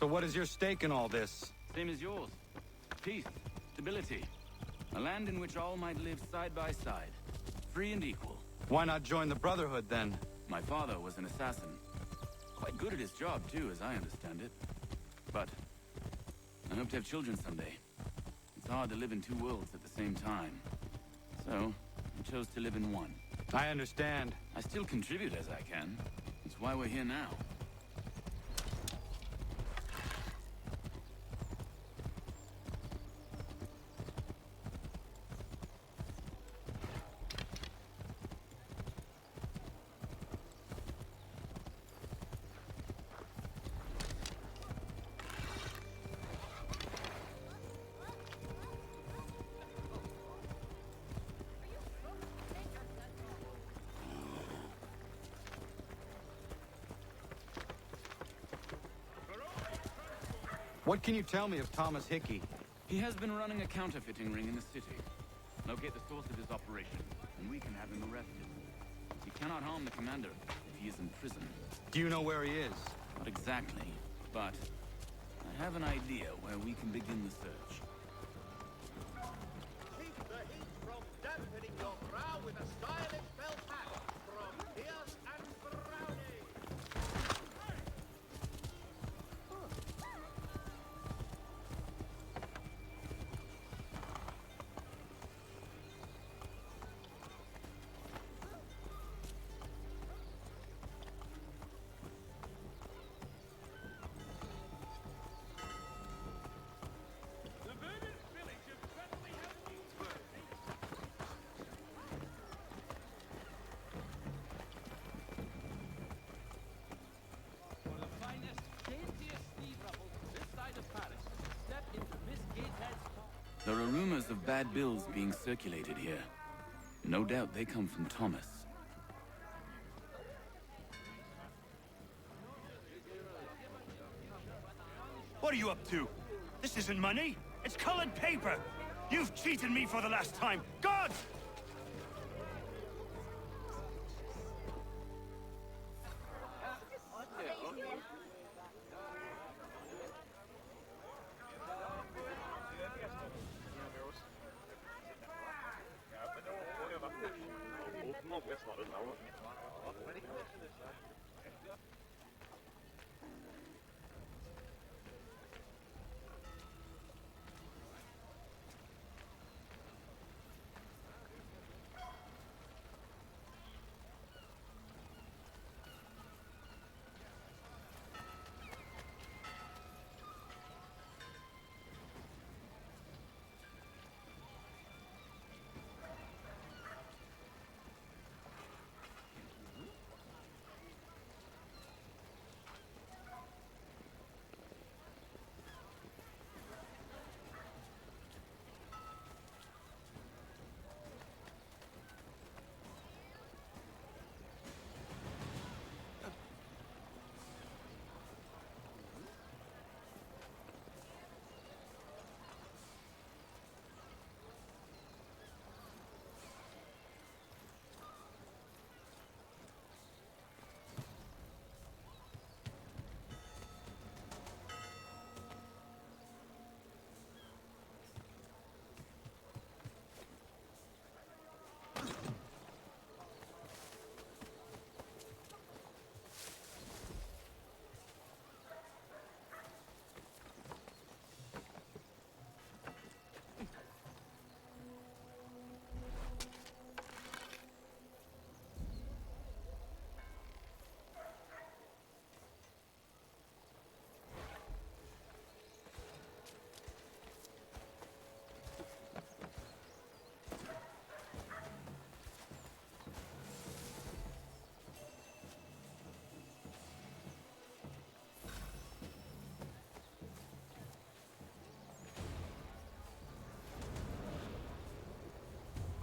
So what is your stake in all this? Same as yours. Peace, stability. A land in which all might live side by side. Free and equal. Why not join the Brotherhood, then? My father was an assassin. Quite good at his job, too, as I understand it. But I hope to have children someday. It's hard to live in two worlds at the same time. So, I chose to live in one. I understand. I still contribute as I can. It's why we're here now. What can you tell me of Thomas Hickey? He has been running a counterfeiting ring in the city. Locate the source of his operation, and we can have him arrested. He cannot harm the commander if he is in prison. Do you know where he is? Not exactly, but I have an idea where we can begin the search. Keep the heat from dampening your brow with a stylish felt hat from Pierce and Brownie. The verdant village of Bethlehem Kingsburg. For the finest, daintiest sleeve ruffles this side of Paris, step into Miss Gatehead's car. There are rumors of bad bills being circulated here. No doubt they come from Thomas. What are you up to? This isn't money. It's colored paper. You've cheated me for the last time. Gods!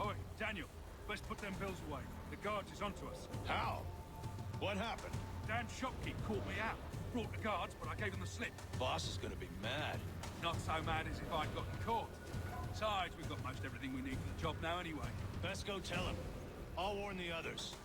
Oi, Daniel. Let's put them bills away. The guards is onto us. How? What happened? Dan Shopkeep caught me out. Brought the guards, but I gave them the slip. Boss is gonna be mad. Not so mad as if I'd gotten caught. Besides, we've got most everything we need for the job now anyway. Best go tell him. I'll warn the others.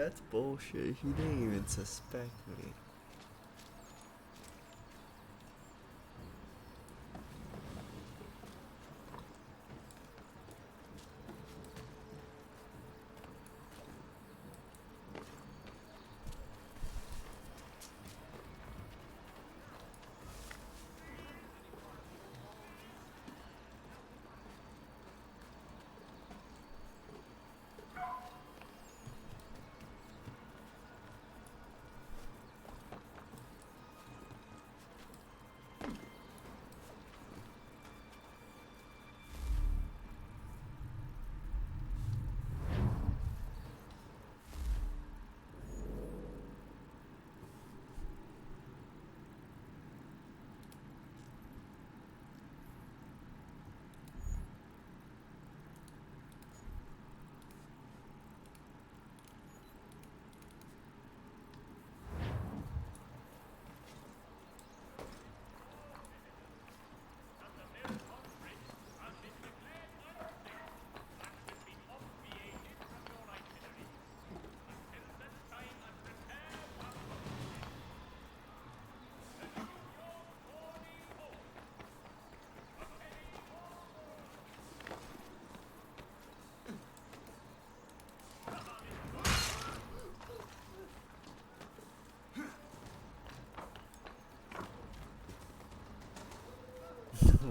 That's bullshit. He didn't even suspect me.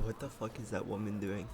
What the fuck is that woman doing?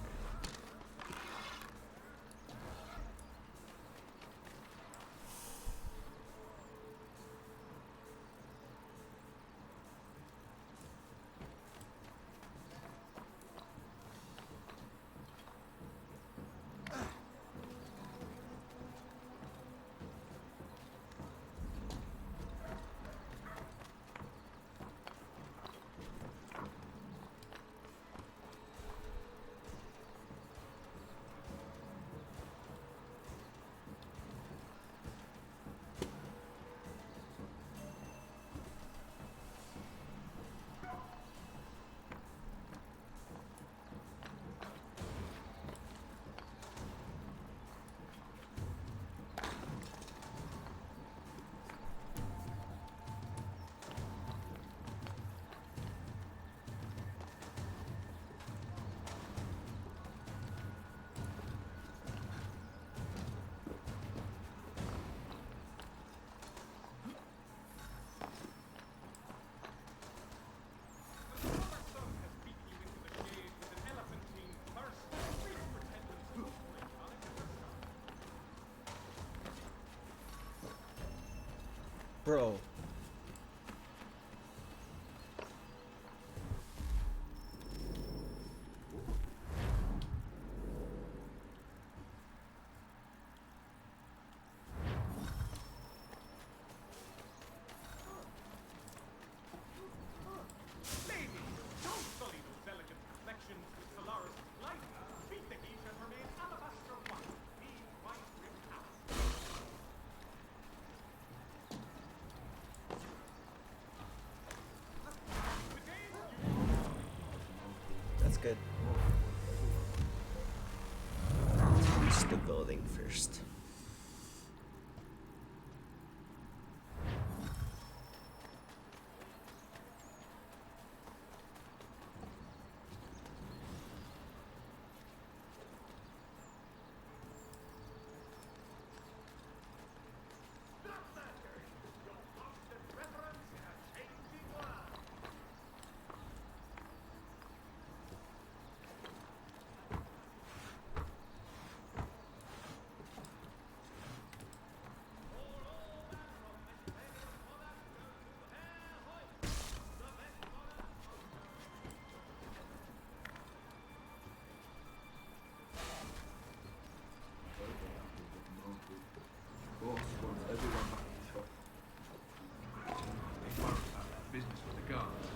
Bro. That's good. Reach the building first. Business with the guards.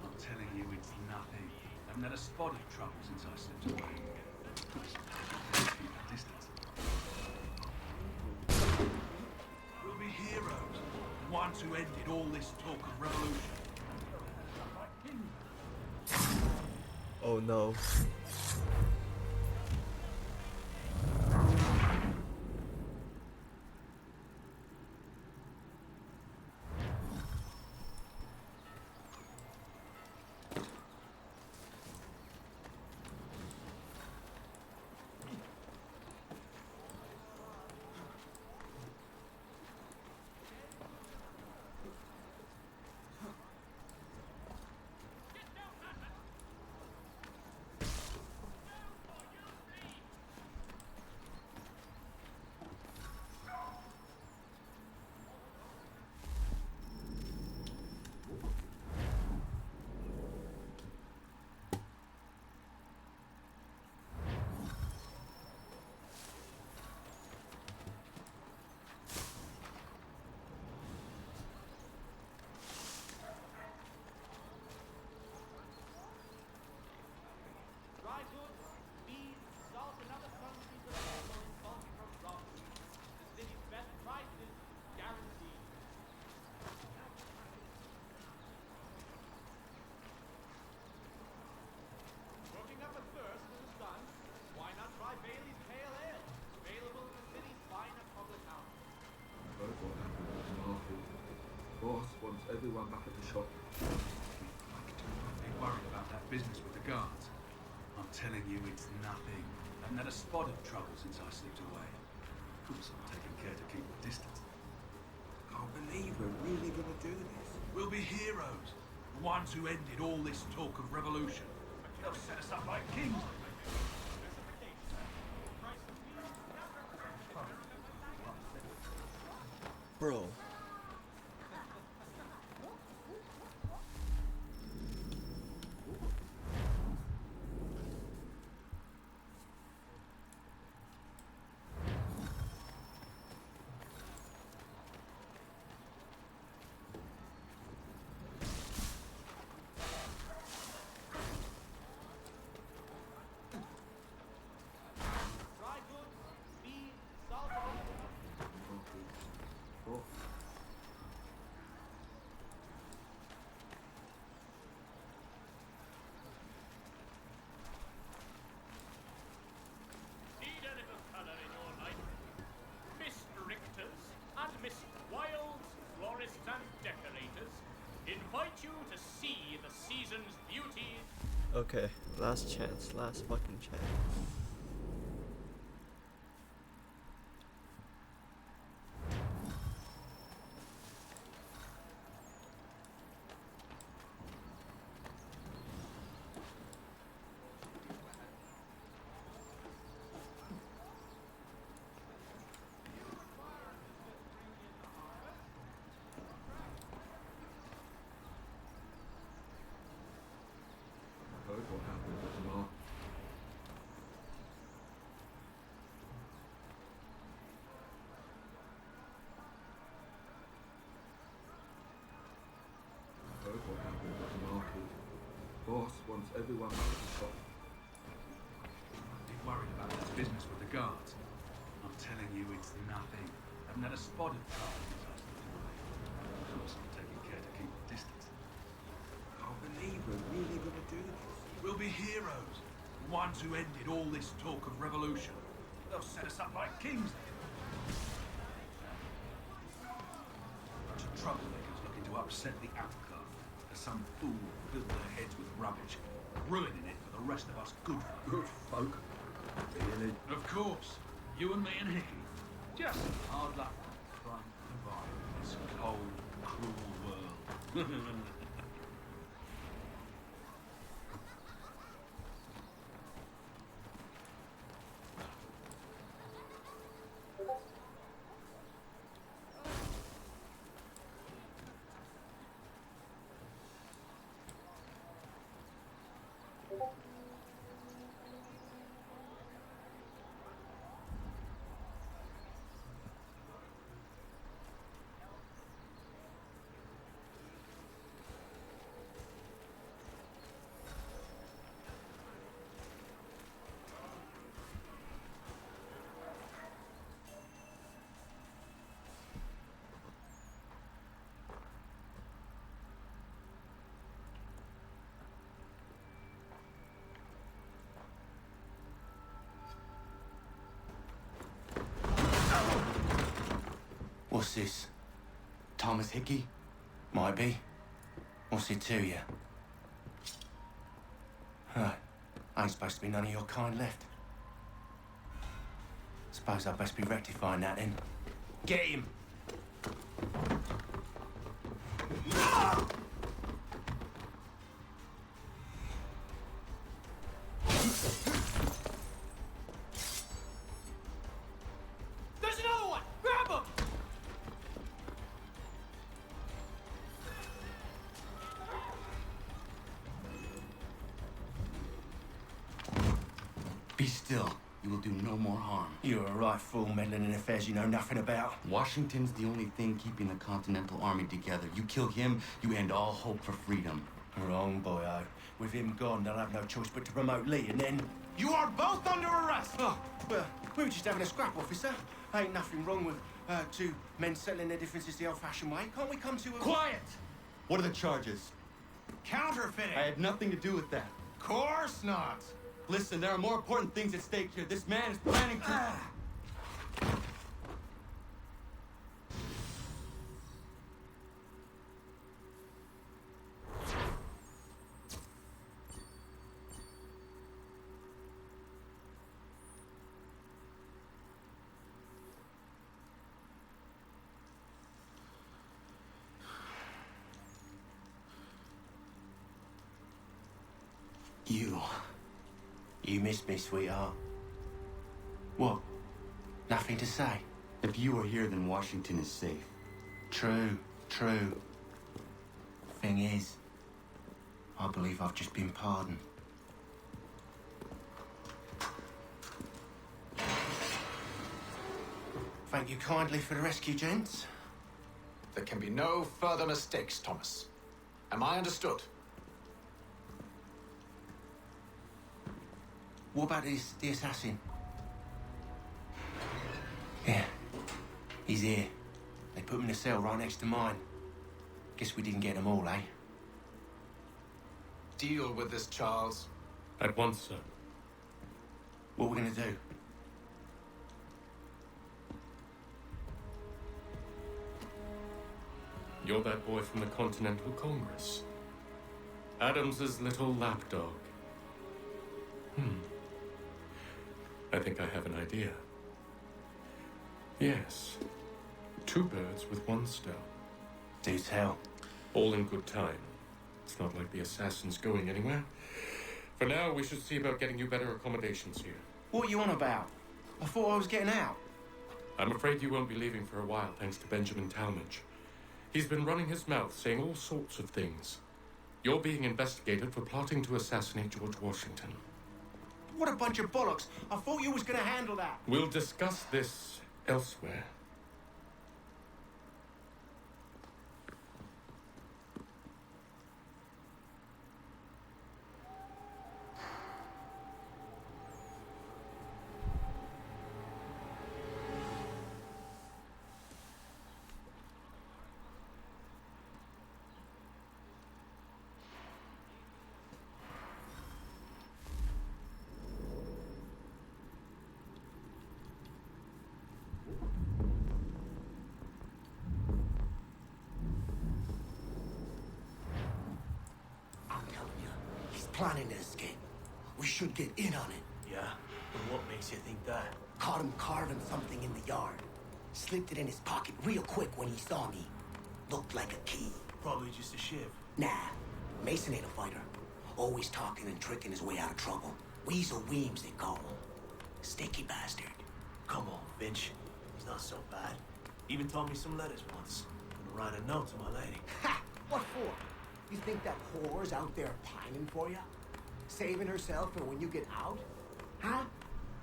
I'm telling you, it's nothing. I haven't had a spot of trouble since I slipped away. Keep a distance. We'll be heroes. The ones who ended all this talk of revolution. Oh no. business with the guards. I'm telling you, it's nothing. I haven't had a spot of trouble since I slipped away. Of course, I'm taking care to keep the distance. Can't believe we're really gonna do this. We'll be heroes. The ones who ended all this talk of revolution. They'll set us up like kings. Bro. Dry goods, feed, salt. Oh. Need a little color in your life. Miss Richters and Miss Wilds, florists and decorators, invite you to see the season's beauties. Okay, last chance, last fucking chance. I heard what happened at the market. I heard what happened at the market. Boss wants everyone back at the top. I'm too worried about this business with the guards. I'm telling you, it's nothing. I haven't had a spot of trouble since I slipped away. Of course, I'm taking care to keep the distance. Can't believe we're really gonna do this. We'll be heroes. The ones who ended all this talk of revolution. They'll set us up like kings. Bunch of troublemakers looking to upset the apple cart. As some fool filled their heads with rubbish, ruining it for the rest of us good Folk. Really? Of course. You and me and Hickey. Just hard luck trying to survive in this cold, cruel world. What's this? Thomas Hickey? Might be. What's it to you? Right. Ain't supposed to be none of your kind left. Suppose I'd best be rectifying that then. Get him! There's another one! Grab him! Be still. You will do no more harm. You're a right fool meddling in affairs you know nothing about. Washington's the only thing keeping the Continental Army together. You kill him, you end all hope for freedom. Wrong, boyo. With him gone, they'll have no choice but to promote Lee, and then... You are both under arrest! Oh, well, we were just having a scrap, officer. Ain't nothing wrong with two men settling their differences the old-fashioned way. Can't we come to a... Quiet! What are the charges? Counterfeiting! I had nothing to do with that. Course not! Listen, there are more important things at stake here. This man is planning to... You missed me, sweetheart. What? Nothing to say? If you are here, then Washington is safe. True. Thing is, I believe I've just been pardoned. Thank you kindly for the rescue, gents. There can be no further mistakes, Thomas. Am I understood? What about the assassin? Yeah, he's here. They put him in a cell right next to mine. Guess we didn't get them all, eh? Deal with this, Charles. At once, sir. What are we gonna do? You're that boy from the Continental Congress. Adams's little lapdog. I think I have an idea. Yes. 2 birds with 1 stone. Do tell. All in good time. It's not like the assassin's going anywhere. For now, we should see about getting you better accommodations here. What are you on about? I thought I was getting out. I'm afraid you won't be leaving for a while, thanks to Benjamin Talmadge. He's been running his mouth, saying all sorts of things. You're being investigated for plotting to assassinate George Washington. What a bunch of bollocks. I thought you was gonna handle that. We'll discuss this elsewhere. Planning to escape. We should get in on it. Yeah? And what makes you think that? Caught him carving something in the yard. Slipped it in his pocket real quick when he saw me. Looked like a key. Probably just a shiv. Nah, Mason ain't a fighter. Always talking and tricking his way out of trouble. Weasel Weems, they call him. Stinky bastard. Come on, Finch. He's not so bad. Even told me some letters once. Gonna write a note to my lady. Ha! What for? You think that whore's out there pining for you? Saving herself for when you get out? Huh?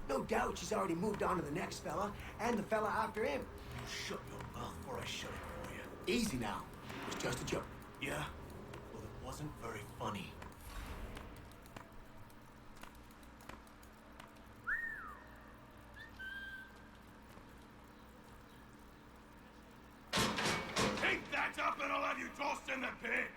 No doubt she's already moved on to the next fella, and the fella after him. Shut your mouth before I shut it for you. Easy now. It was just a joke. Yeah? Well, it wasn't very funny. Keep that up and I'll have you tossed in the pit!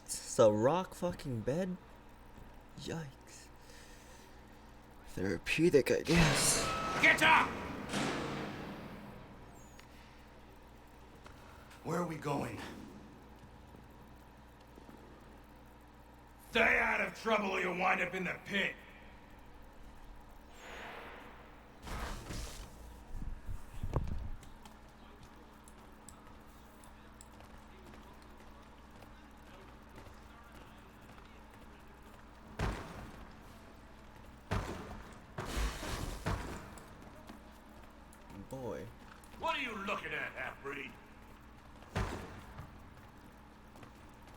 It's a rock fucking bed? Yikes. Therapeutic, I guess. Get up! Where are we going? Stay out of trouble or you'll wind up in the pit. Boy. What are you looking at, half-breed?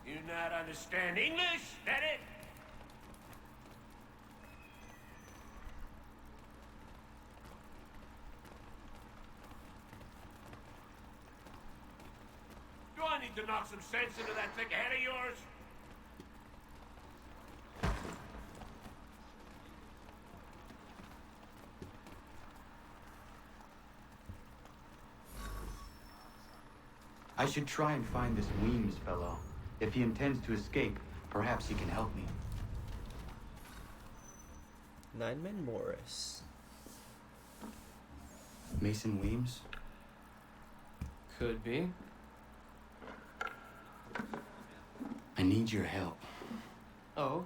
You not understand English, that it? Do I need to knock some sense into that thick head of yours? I should try and find this Weems fellow. If he intends to escape, perhaps he can help me. Nineman Morris. Mason Weems? Could be. I need your help. Oh?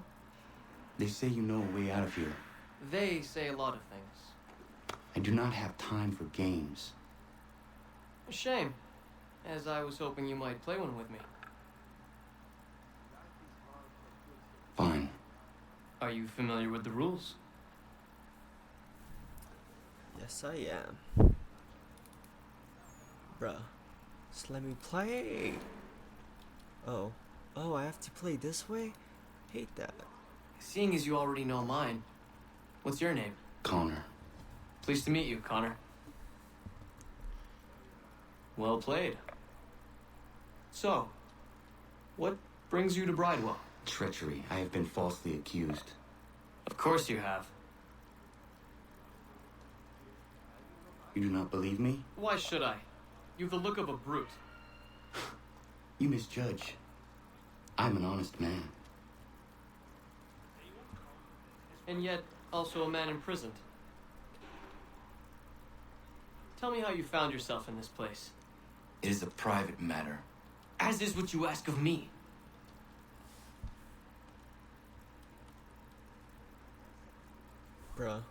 They say you know a way out of here. They say a lot of things. I do not have time for games. A shame, as I was hoping you might play one with me. Fine. Are you familiar with the rules? Yes, I am. Bruh. Just let me play. Oh. Oh, I have to play this way? Hate that. Seeing as you already know mine, what's your name? Connor. Pleased to meet you, Connor. Well played. So, what brings you to Bridewell? Treachery. I have been falsely accused. Of course you have. You do not believe me? Why should I? You've the look of a brute. You misjudge. I'm an honest man. And yet, also a man imprisoned. Tell me how you found yourself in this place. It is a private matter. As is what you ask of me. Bruh.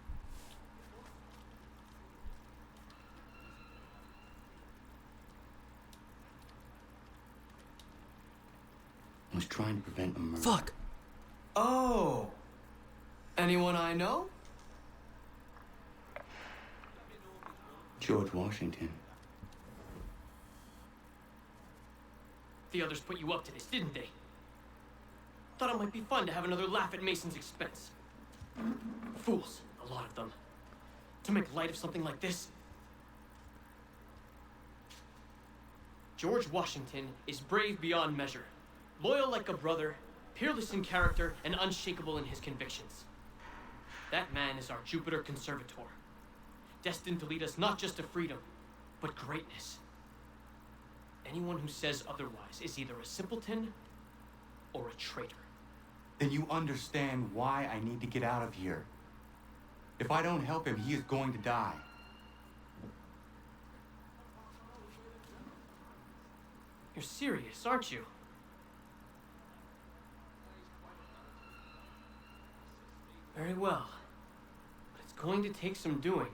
I was trying to prevent a murder. Fuck! Oh! Anyone I know? George Washington. The others put you up to this, didn't they? Thought it might be fun to have another laugh at Mason's expense. Fools, a lot of them. To make light of something like this. George Washington is brave beyond measure, loyal like a brother, peerless in character, and unshakable in his convictions. That man is our Jupiter Conservator, destined to lead us not just to freedom, but greatness. Anyone who says otherwise is either a simpleton or a traitor. Then you understand why I need to get out of here. If I don't help him, he is going to die. You're serious, aren't you? Very well. But it's going to take some doing.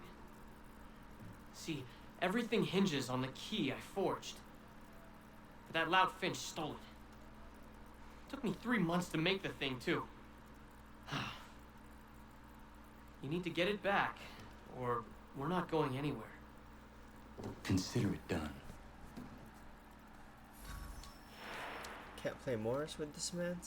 See, everything hinges on the key I forged. But that loud Finch stole it. Took me 3 months to make the thing, too. You need to get it back, or we're not going anywhere. Consider it done. Can't play Morris with this man?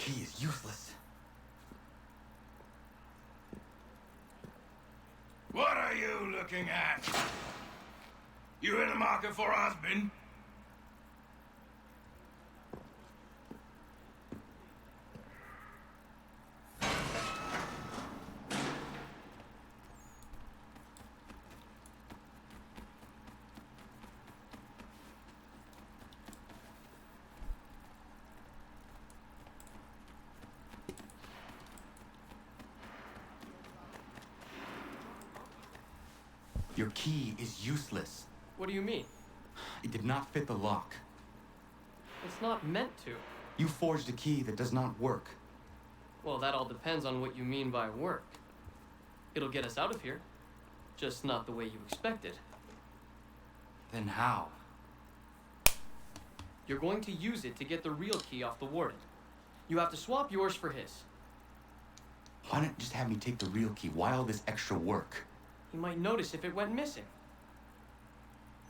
He is useless. What are you looking at? You in the market for a husband? Your key is useless. What do you mean? It did not fit the lock. It's not meant to. You forged a key that does not work. Well, that all depends on what you mean by work. It'll get us out of here. Just not the way you expected. Then how? You're going to use it to get the real key off the warden. You have to swap yours for his. Why not just have me take the real key? Why all this extra work? He might notice if it went missing.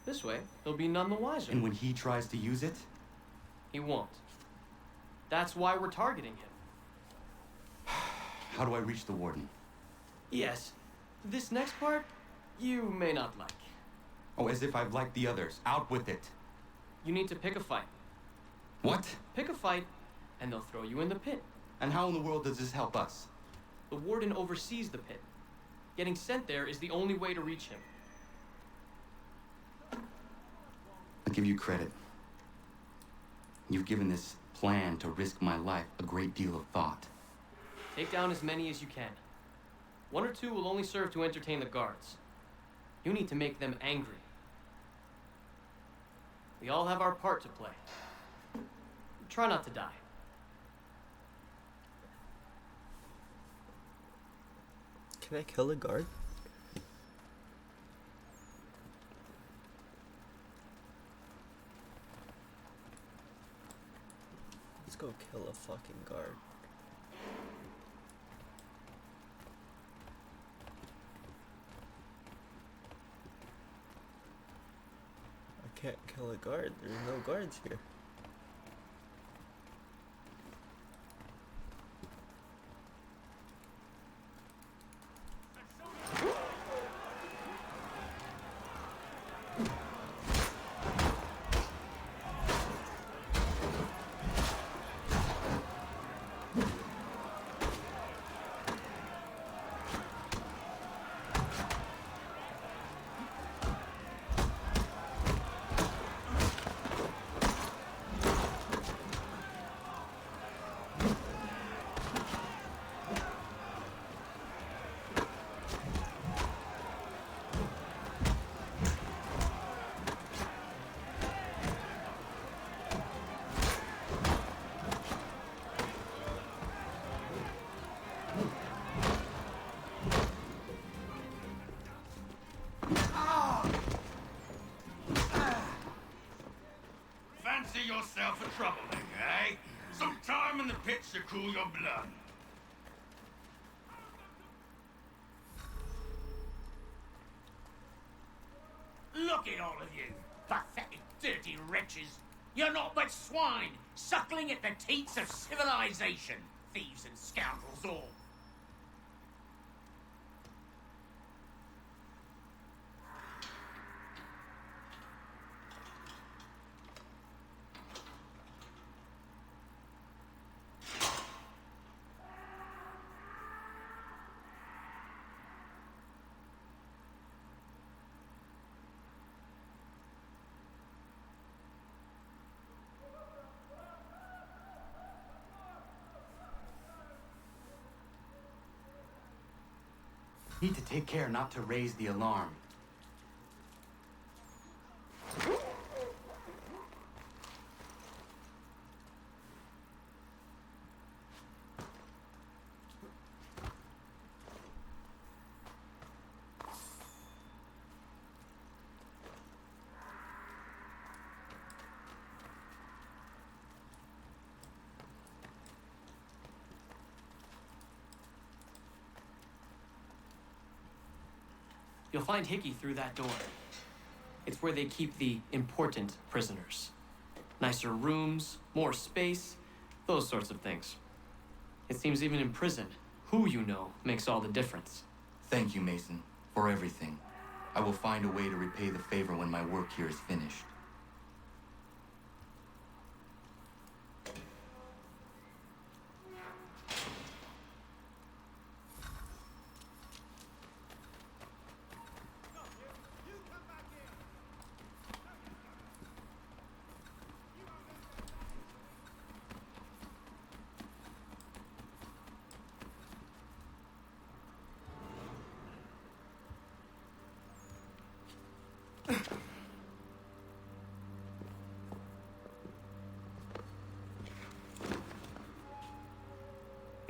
This way, he'll be none the wiser. And when he tries to use it? He won't. That's why we're targeting him. How do I reach the warden? Yes. This next part, you may not like. Oh, as if I've liked the others. Out with it. You need to pick a fight. What? Pick a fight, and they'll throw you in the pit. And how in the world does this help us? The warden oversees the pit. Getting sent there is the only way to reach him. I'll give you credit. You've given this plan to risk my life a great deal of thought. Take down as many as you can. 1 or 2 will only serve to entertain the guards. You need to make them angry. We all have our part to play. Try not to die. Can I kill a guard? Let's go kill a fucking guard. I can't kill a guard. There's no guards here. Fancy yourself a troublemaker, eh? Some time in the pits to cool your blood. Look at all of you, pathetic, dirty wretches. You're not but swine, suckling at the teats of civilization. Thieves and scoundrels all. Need to take care not to raise the alarm. You'll find Hickey through that door. It's where they keep the important prisoners. Nicer rooms, more space, those sorts of things. It seems even in prison, who you know makes all the difference. Thank you, Mason, for everything. I will find a way to repay the favor when my work here is finished.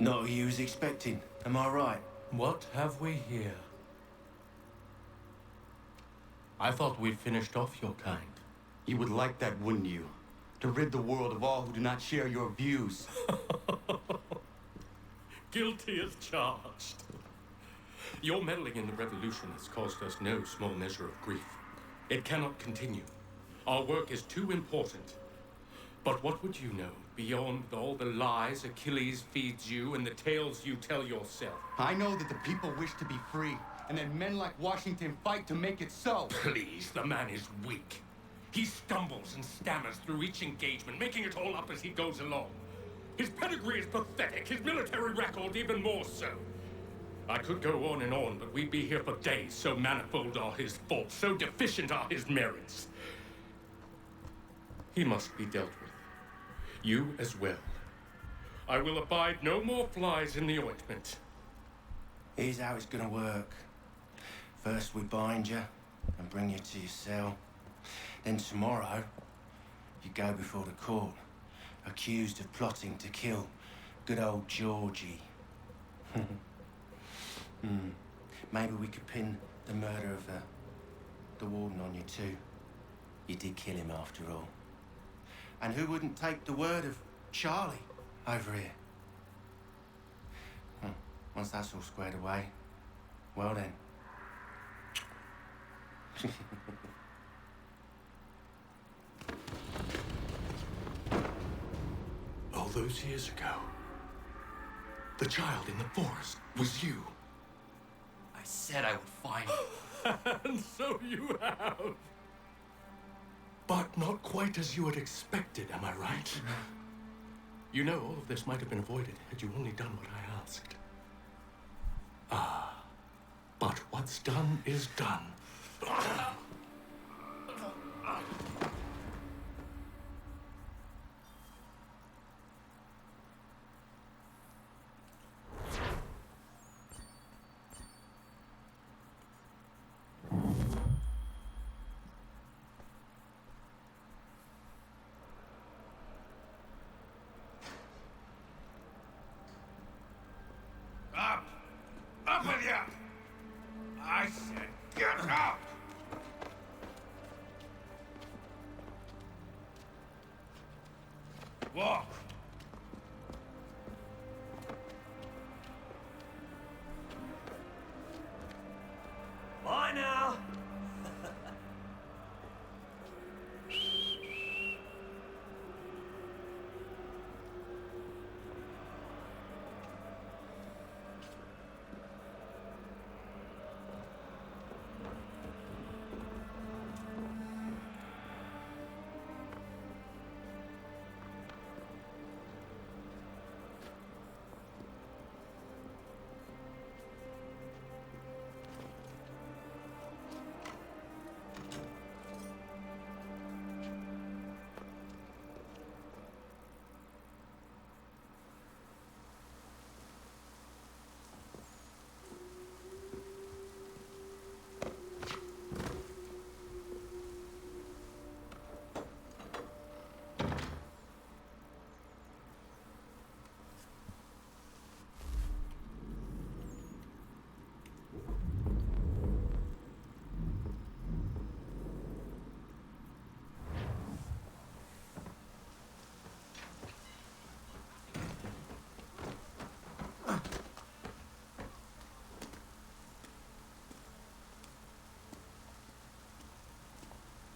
Not what you was expecting, am I right? What have we here? I thought we'd finished off your kind. You would like that, wouldn't you? To rid the world of all who do not share your views. Guilty as charged. Your meddling in the revolution has caused us no small measure of grief. It cannot continue. Our work is too important. But what would you know beyond all the lies Achilles feeds you and the tales you tell yourself? I know that the people wish to be free, and that men like Washington fight to make it so. Please, the man is weak. He stumbles and stammers through each engagement, making it all up as he goes along. His pedigree is pathetic, his military record even more so. I could go on and on, but we'd be here for days, so manifold are his faults, so deficient are his merits. He must be dealt with. You as well. I will abide no more flies in the ointment. Here's how it's gonna work. First we bind you and bring you to your cell. Then tomorrow, you go before the court, accused of plotting to kill good old Georgie. Maybe we could pin the murder of the warden on you too. You did kill him after all. And who wouldn't take the word of Charlie over here? Once that's all squared away, well then. All those years ago, the child in the forest was you. I said I would find you. And so you have. But not quite as you had expected, am I right? You know, all of this might have been avoided had you only done what I asked. Ah, but what's done is done. Up! Up with you! I said get up! Walk! Bye now.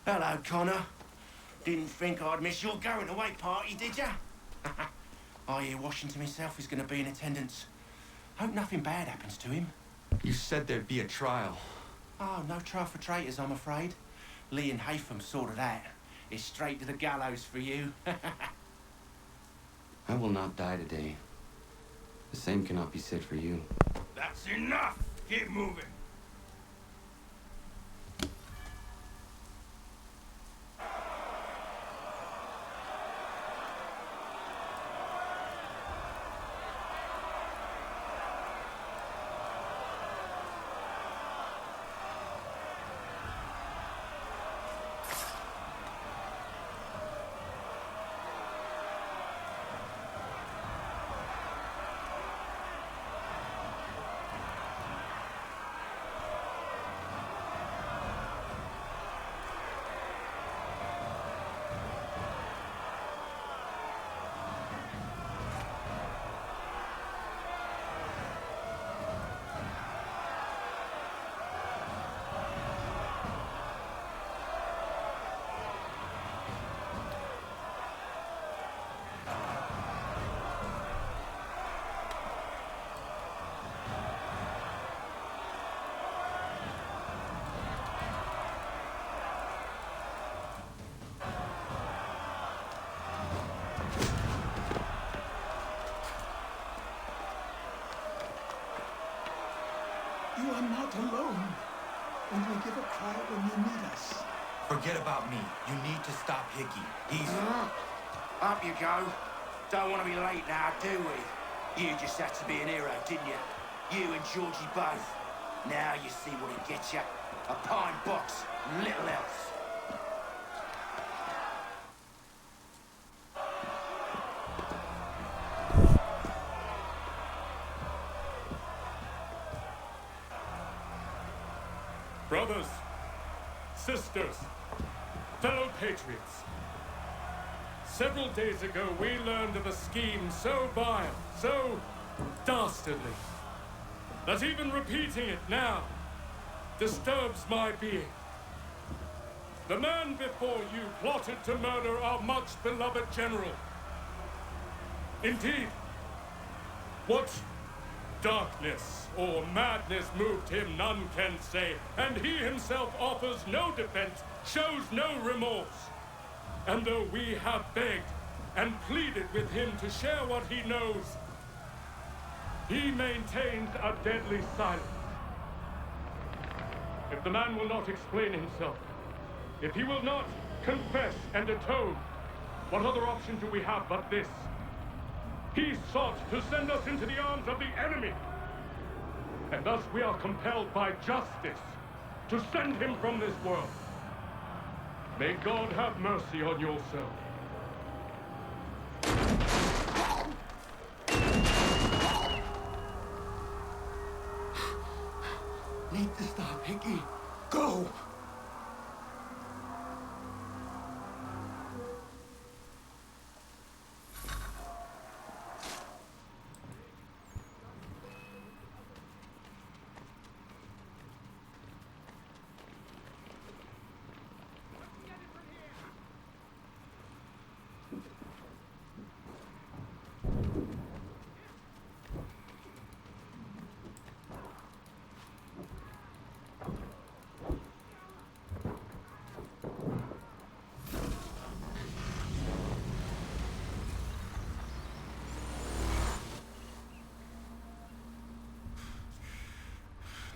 Hello, Connor. Didn't think I'd miss your going away party, did ya? I hear Washington himself is going to be in attendance. Hope nothing bad happens to him. You said there'd be a trial. Oh, no trial for traitors, I'm afraid. Lee and Haytham sorted that. It's straight to the gallows for you. I will not die today. The same cannot be said for you. That's enough! Keep moving! You are not alone. Only give a call when you need us. Forget about me. You need to stop Hickey. He's... Up you go. Don't want to be late now, do we? You just had to be an hero, didn't you? You and Georgie both. Now you see what it gets you. A pine box, little else. Brothers, sisters, fellow patriots. Several days ago, we learned of a scheme so vile, so dastardly, that even repeating it now disturbs my being. The man before you plotted to murder our much-beloved general. Indeed, what darkness or madness moved him, none can say, and he himself offers no defense, shows no remorse. And though we have begged and pleaded with him to share what he knows, he maintains a deadly silence. If the man will not explain himself, if he will not confess and atone, what other option do we have but this? He sought to send us into the arms of the enemy. And thus we are compelled by justice to send him from this world. May God have mercy on your soul. Need to stop Hickey. Go!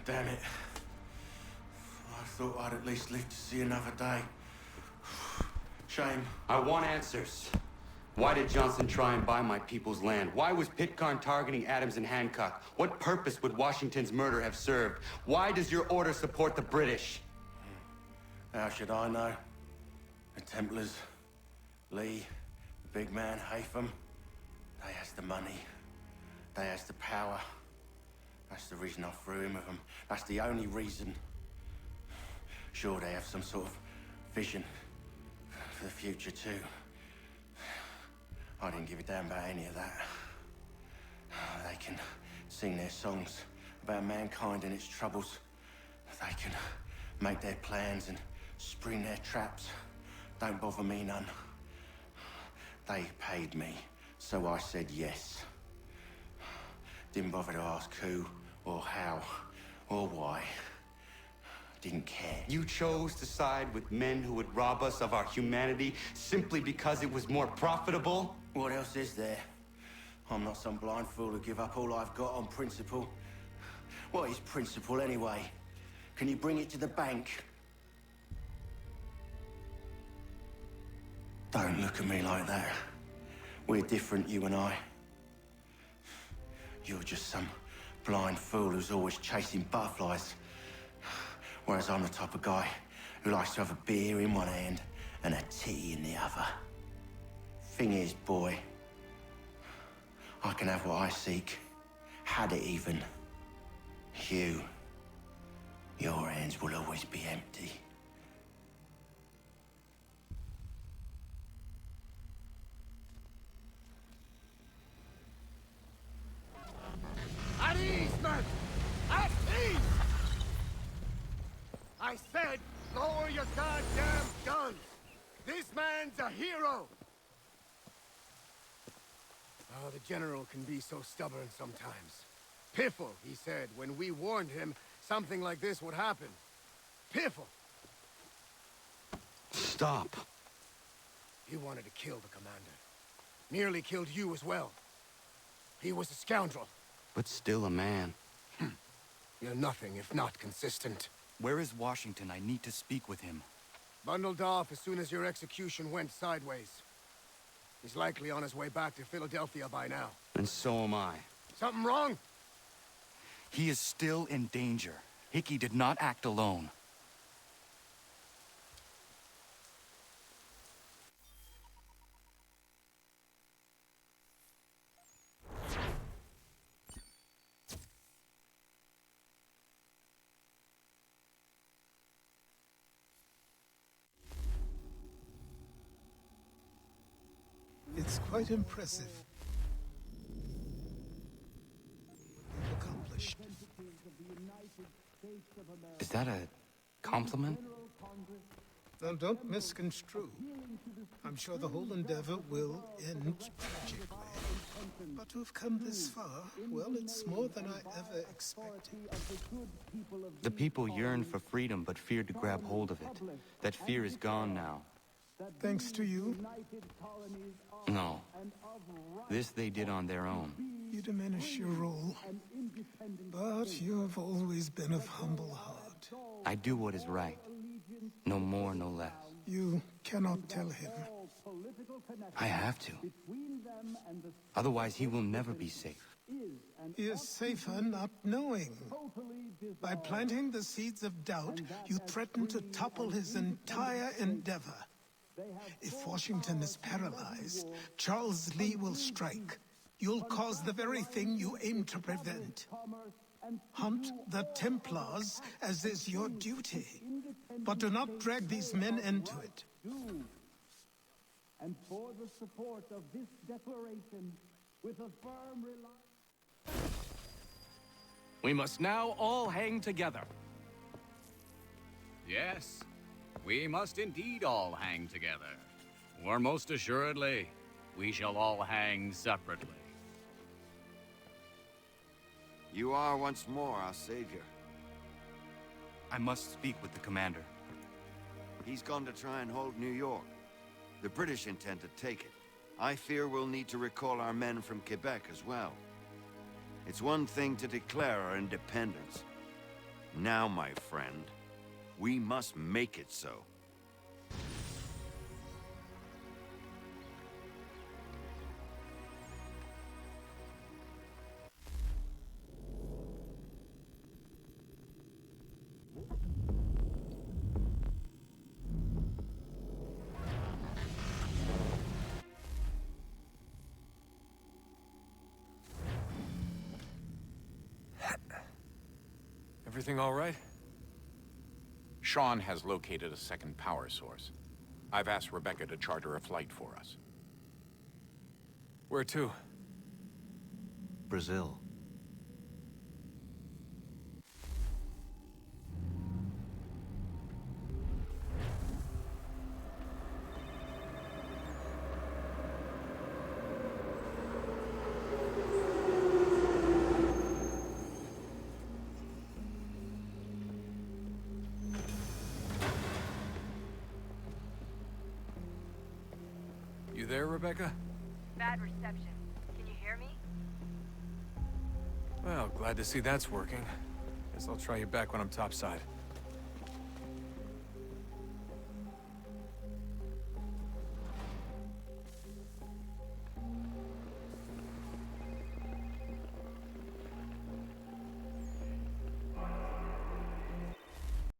Damn it. I thought I'd at least live to see another day. Shame. I want answers. Why did Johnson try and buy my people's land? Why was Pitcairn targeting Adams and Hancock? What purpose would Washington's murder have served? Why does your order support the British? How should I know? The Templars, Lee, the big man, Haytham, they has the money. They has the power. That's the reason I threw in with them. That's the only reason. Sure, they have some sort of vision for the future, too. I didn't give a damn about any of that. They can sing their songs about mankind and its troubles. They can make their plans and spring their traps. Don't bother me none. They paid me, so I said yes. Didn't bother to ask who, or how, or why. Didn't care. You chose to side with men who would rob us of our humanity simply because it was more profitable? What else is there? I'm not some blind fool to give up all I've got on principle. What is principle anyway? Can you bring it to the bank? Don't look at me like that. We're different, you and I. You're just some blind fool who's always chasing butterflies. Whereas I'm the type of guy who likes to have a beer in one hand and a tea in the other. Thing is, boy, I can have what I seek. Had it even. Your hands will always be empty. At ease, men! At ease! I said, lower your goddamn guns! This man's a hero! Oh, the General can be so stubborn sometimes. Piffle, he said, when we warned him something like this would happen. Piffle! Stop. He wanted to kill the commander. Nearly killed you as well. He was a scoundrel. But still a man. You're nothing if not consistent. Where is Washington? I need to speak with him. Bundled off as soon as your execution went sideways. He's likely on his way back to Philadelphia by now. And so am I. Something wrong? He is still in danger. Hickey did not act alone. It's quite impressive. You've accomplished. Is that a compliment? Now, don't misconstrue. I'm sure the whole endeavor will end tragically. But to have come this far, well, it's more than I ever expected. The people yearned for freedom but feared to grab hold of it. That fear is gone now. Thanks to you. No. This they did on their own. You diminish your role. But you have always been of humble heart. I do what is right. No more, no less. You cannot tell him. I have to. Otherwise, he will never be safe. He is safer not knowing. By planting the seeds of doubt, you threaten to topple his entire endeavor. If Washington is paralyzed, Charles Lee will strike. You'll cause the very thing you aim to prevent. Hunt the Templars, as is your duty. But do not drag these men into it. And for the support of this declaration, with a firm reliance. We must now all hang together. Yes, we must indeed all hang together. Or most assuredly, we shall all hang separately. You are once more our savior. I must speak with the commander. He's gone to try and hold New York. The British intend to take it. I fear we'll need to recall our men from Quebec as well. It's one thing to declare our independence. Now, my friend, we must make it so. Everything all right? Sean has located a second power source. I've asked Rebecca to charter a flight for us. Where to? Brazil. You there, Rebecca? Bad reception. Can you hear me? Well, glad to see that's working. Guess I'll try you back when I'm topside.